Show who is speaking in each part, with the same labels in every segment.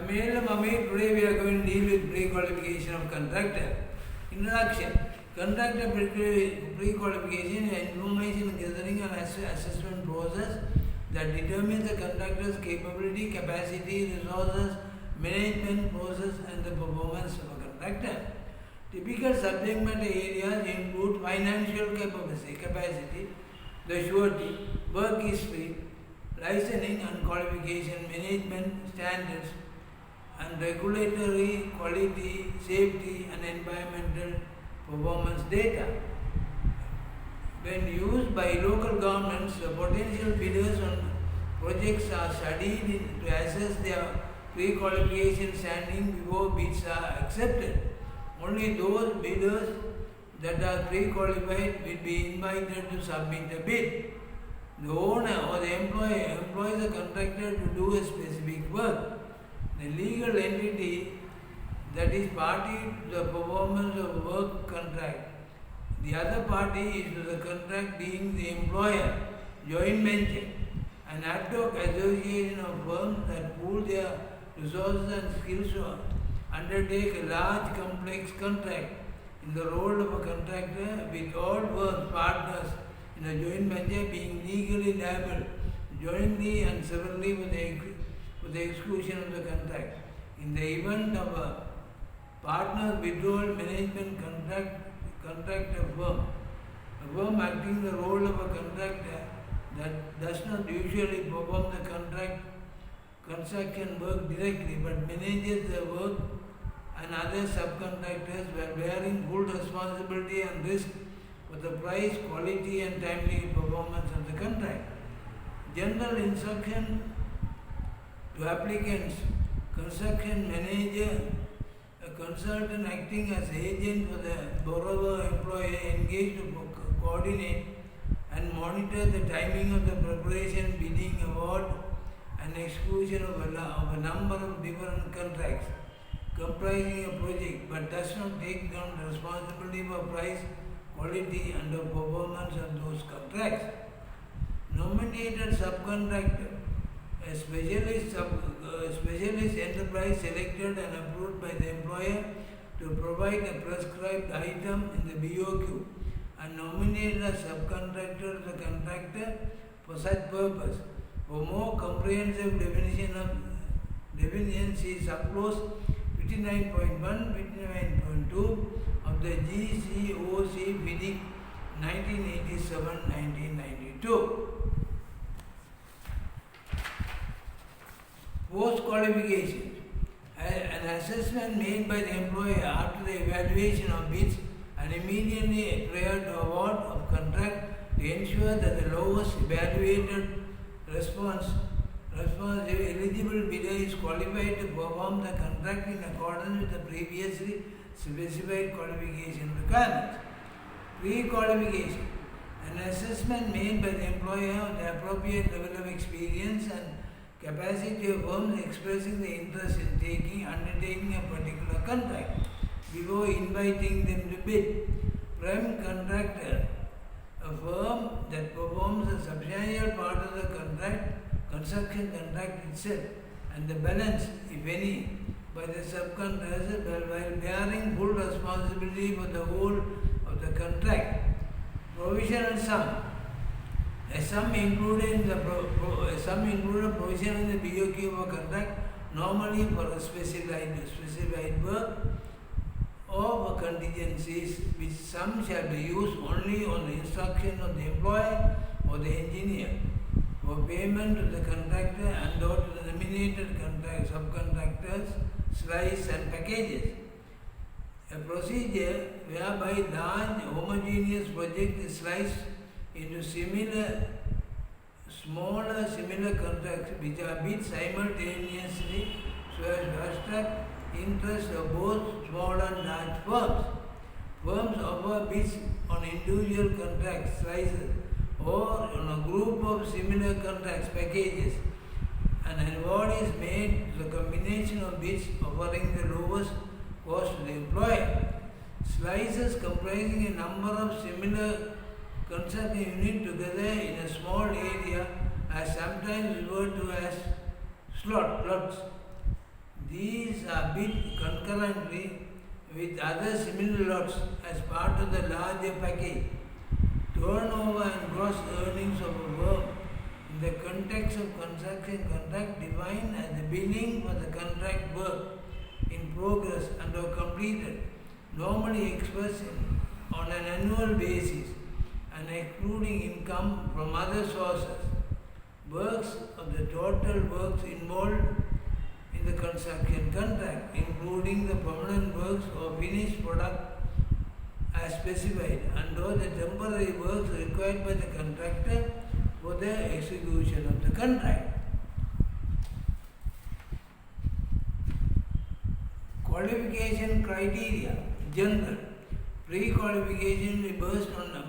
Speaker 1: Amiral Mami, today we are going to deal with pre-qualification of contractor. Introduction. Contractor pre-qualification is information gathering and assessment process that determines the contractor's capability, capacity, resources, management process and the performance of a contractor. Typical subject matter areas include financial capacity, the surety, work history, licensing and qualification, management standards, and regulatory quality, safety and environmental performance data. When used by local governments, the potential bidders on projects are studied to assess their pre-qualification standing before bids are accepted. Only those bidders that are pre-qualified will be invited to submit a bid. The owner or the employer employs a contractor to do a specific work. The legal entity that is party to the performance of work contract. The other party is to the contract being the employer, joint venture, an ad hoc association of firms that pool their resources and skills to undertake a large complex contract in the role of a contractor, with all firms partners in a joint venture being legally liable jointly and severally for the exclusion of the contract. In the event of a partner's withdrawal, management contractor firm, a firm acting the role of a contractor that does not usually perform the construction work directly but manages the work and other subcontractors while bearing full responsibility and risk for the price, quality and timely performance of the contract. General instruction to applicants: construction manager, a consultant acting as agent for the borrower employer, engaged to coordinate and monitor the timing of the preparation, bidding, award and exclusion of a number of different contracts comprising a project, but does not take down the responsibility for price, quality and the performance of those contracts. Nominated subcontractor, a specialist enterprise selected and approved by the employer to provide a prescribed item in the BOQ and nominated as subcontractor to the contractor for such purpose. For more comprehensive definition, see subclause 59.1, 59.2 of the GCOC FIDIC 1987-1992. Post-qualification. An assessment made by the employer after the evaluation of bids and immediately prior to award of contract to ensure that the lowest evaluated eligible bidder is qualified to perform the contract in accordance with the previously specified qualification requirements. Pre-qualification. An assessment made by the employer of the appropriate level of experience and capacity of firms expressing the interest in undertaking a particular contract before inviting them to bid. Prime contractor, a firm that performs a substantial part of the construction contract itself and the balance, if any, by the subcontractor while bearing full responsibility for the whole of the contract. Provisional sum. A sum included provision in the BOQ of a contract, normally for a specified work or for contingencies, which sum shall be used only on the instruction of the employer or the engineer for payment to the contractor and or to the nominated subcontractors, slice and packages. A procedure whereby large homogeneous project is sliced into smaller similar contracts which are bid simultaneously so as to attract interest of both small and large firms. Firms offer bids on individual contract slices or on a group of similar contracts packages. An award is made to the combination of bids offering the lowest cost to the employer. Slices comprising a number of similar construction units together in a small area are sometimes referred to as slots. These are bid concurrently with other similar lots as part of the larger package. Turnover and gross earnings of a firm in the context of construction contract defined as the billing for the contract work in progress and or completed, normally expressed on an annual basis and excluding income from other sources. Works of the total works involved in the construction contract, including the permanent works or finished product as specified, and those the temporary works required by the contractor for the execution of the contract. Qualification criteria. General. Pre-qualification is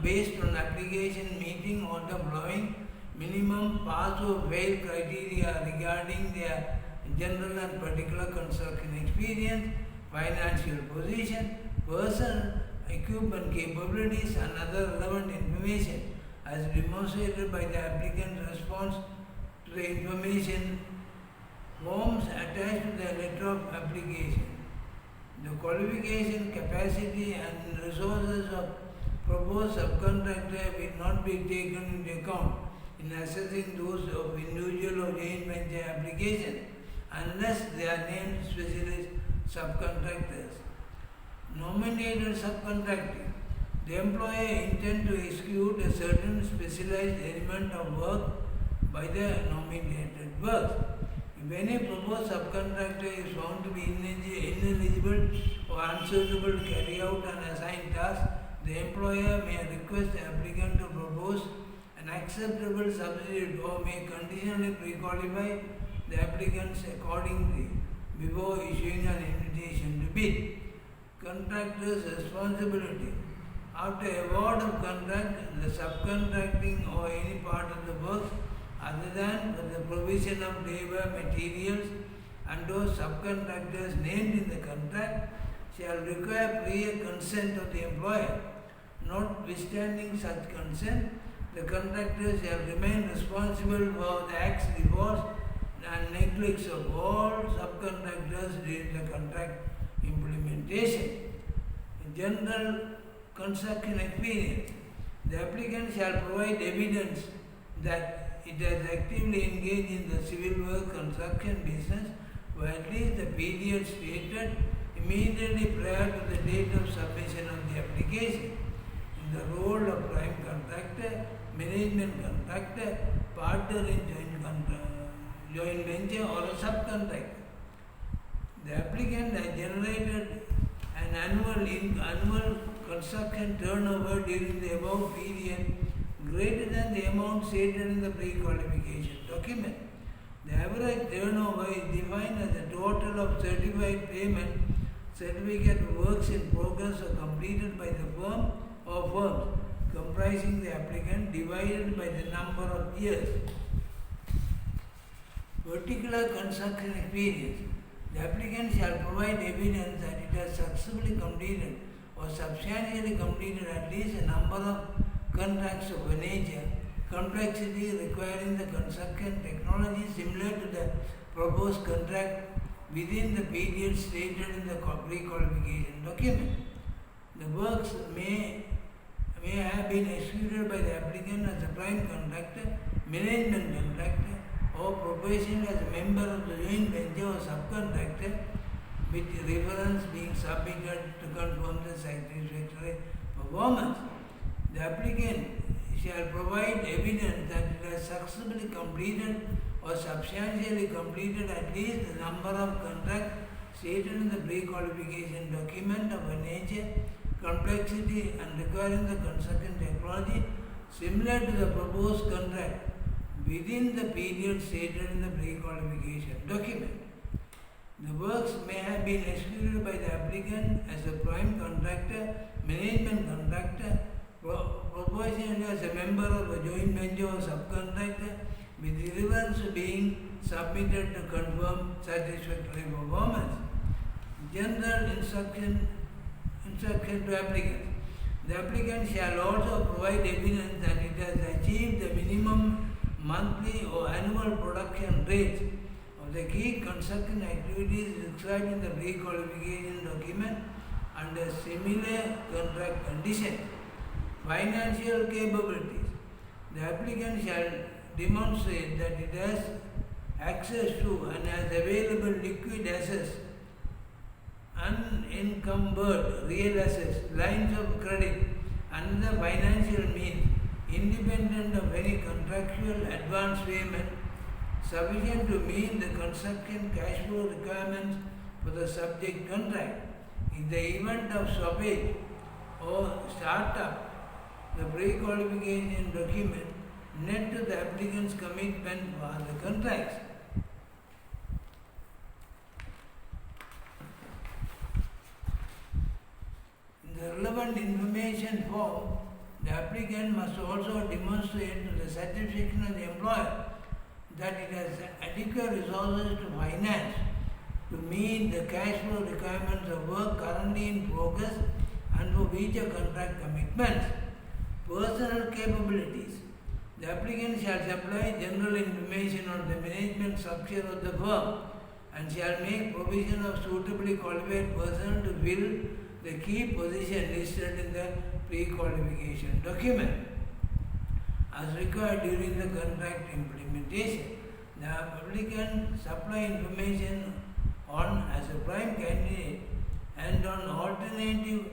Speaker 1: based on application meeting all the following minimum pass or fail criteria regarding their general and particular construction experience, financial position, personal equipment capabilities and other relevant information as demonstrated by the applicant's response to the information forms attached to the letter of application. The qualification, capacity and resources of proposed subcontractor will not be taken into account in assessing those of individual or joint venture application unless they are named specialist subcontractors. Nominated subcontracting. The employer intends to execute a certain specialized element of work by the nominated work. If any proposed subcontractor is found to be ineligible or unsuitable to carry out an assigned task, the employer may request the applicant to propose an acceptable substitute or may conditionally pre-qualify the applicants accordingly before issuing an invitation to bid. Contractor's responsibility. After award of contract, the subcontracting or any part of the work other than for the provision of labor, materials and those subcontractors named in the contract shall require prior consent of the employer. Notwithstanding such consent, the contractor shall remain responsible for the acts, defaults and neglects of all subcontractors during the contract implementation. General construction experience. The applicant shall provide evidence that it has actively engaged in the civil work construction business for at least the period stated immediately prior to the date of submission of the application in the role of prime contractor, management contractor, partner in joint venture or a subcontractor. The applicant has generated an annual construction turnover during the above period greater than the amount stated in the pre-qualification document. The average turnover is defined as the total of certified payment certificate of works in progress or completed by the firm or firms comprising the applicant divided by the number of years. Particular construction experience. The applicant shall provide evidence that it has successfully completed or substantially completed at least a number of contracts of a nature, complexity requiring the construction technology similar to the proposed contract within the period stated in the pre-qualification document. The works may have been executed by the applicant as a prime contractor, management contractor, or proposition as a member of the joint venture or subcontractor, with reference being submitted to confirm the satisfactory performance. The applicant shall provide evidence that it has successfully completed or substantially completed at least the number of contracts stated in the pre-qualification document of a nature, complexity and requiring the construction technology similar to the proposed contract within the period stated in the pre-qualification document. The works may have been executed by the applicant as a prime contractor, management contractor, proportionally as a member of a joint venture or subcontractor, with relevance being submitted to confirm satisfactory performance. General instruction to applicants. The applicant shall also provide evidence that it has achieved the minimum monthly or annual production rates of the key construction activities described in the pre-qualification document under similar contract conditions. Financial capabilities. The applicant shall demonstrate that it has access to and has available liquid assets, unencumbered real assets, lines of credit, and the financial means independent of any contractual advance payment sufficient to meet the construction cash flow requirements for the subject contract. In the event of stoppage or startup, the pre-qualification document net to the applicant's commitment for the contracts. In the relevant information form, the applicant must also demonstrate to the satisfaction of the employer that it has adequate resources to finance to meet the cash flow requirements of work currently in progress and for future contract commitments. Personal capabilities. The applicant shall supply general information on the management structure of the firm and shall make provision of suitably qualified personnel to fill the key position listed in the pre-qualification document as required during the contract implementation. The applicant supply information on as a prime candidate and on alternative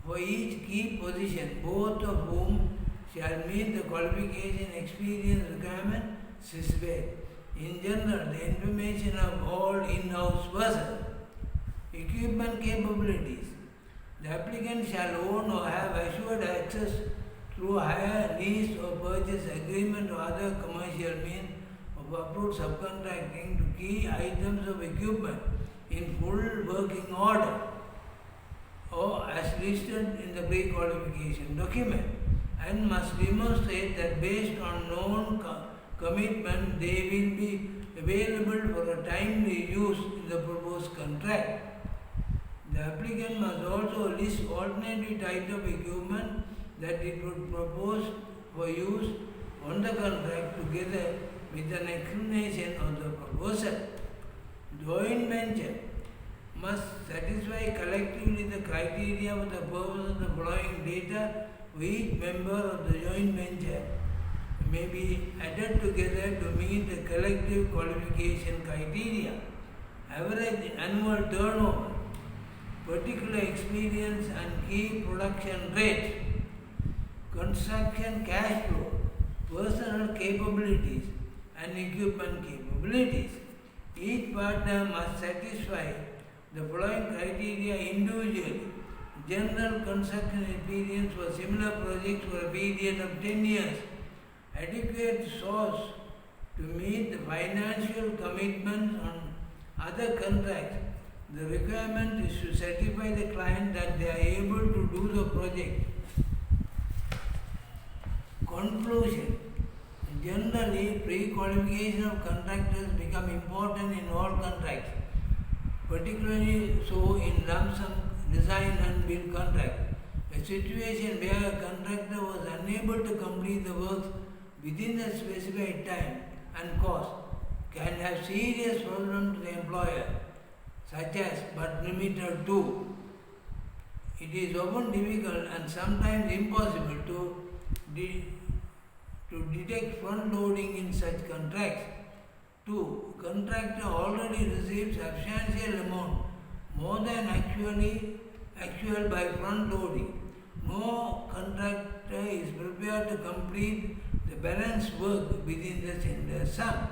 Speaker 1: for each key position, both of whom shall meet the qualification experience requirement specified. In general, the information of all in-house persons. Equipment capabilities. The applicant shall own or have assured access through hire, lease or purchase agreement or other commercial means of approved subcontracting to key items of equipment in full working order or as listed in the pre-qualification document, and must demonstrate that based on known commitment they will be available for a timely use in the proposed contract. The applicant must also list alternative types of equipment that it would propose for use on the contract together with an explanation of the proposal. Joint venture must satisfy collectively the criteria for the purpose of the following data for each member of the joint venture may be added together to meet the collective qualification criteria. Average annual turnover, particular experience and key production rates, construction cash flow, personal capabilities and equipment capabilities. Each partner must satisfy the following criteria individually. General construction experience for similar projects for a period of 10 years. Adequate source to meet the financial commitments on other contracts. The requirement is to certify the client that they are able to do the project. Conclusion. Generally, pre-qualification of contractors become important in all contracts, particularly so in lump sum design and build contract. A situation where a contractor was unable to complete the works within the specified time and cost can have serious problems to the employer, such as but limited to. It is often difficult and sometimes impossible to detect front loading in such contracts. 2. Contractor already receives substantial amount, more than actual by front loading. No contractor is prepared to complete the balance work within the tender sum.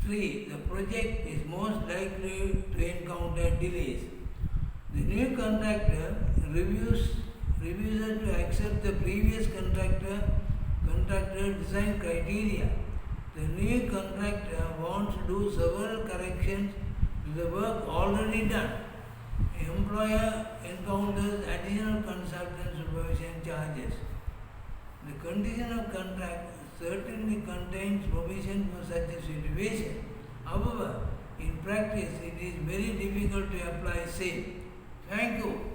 Speaker 1: 3. The project is most likely to encounter delays. The new contractor refuses to accept the previous contractor design criteria. The new contractor wants to do several corrections to the work already done. Employer encounters additional consultant supervision charges. The condition of contract certainly contains provision for such a situation. However, in practice, it is very difficult to apply same. Thank you.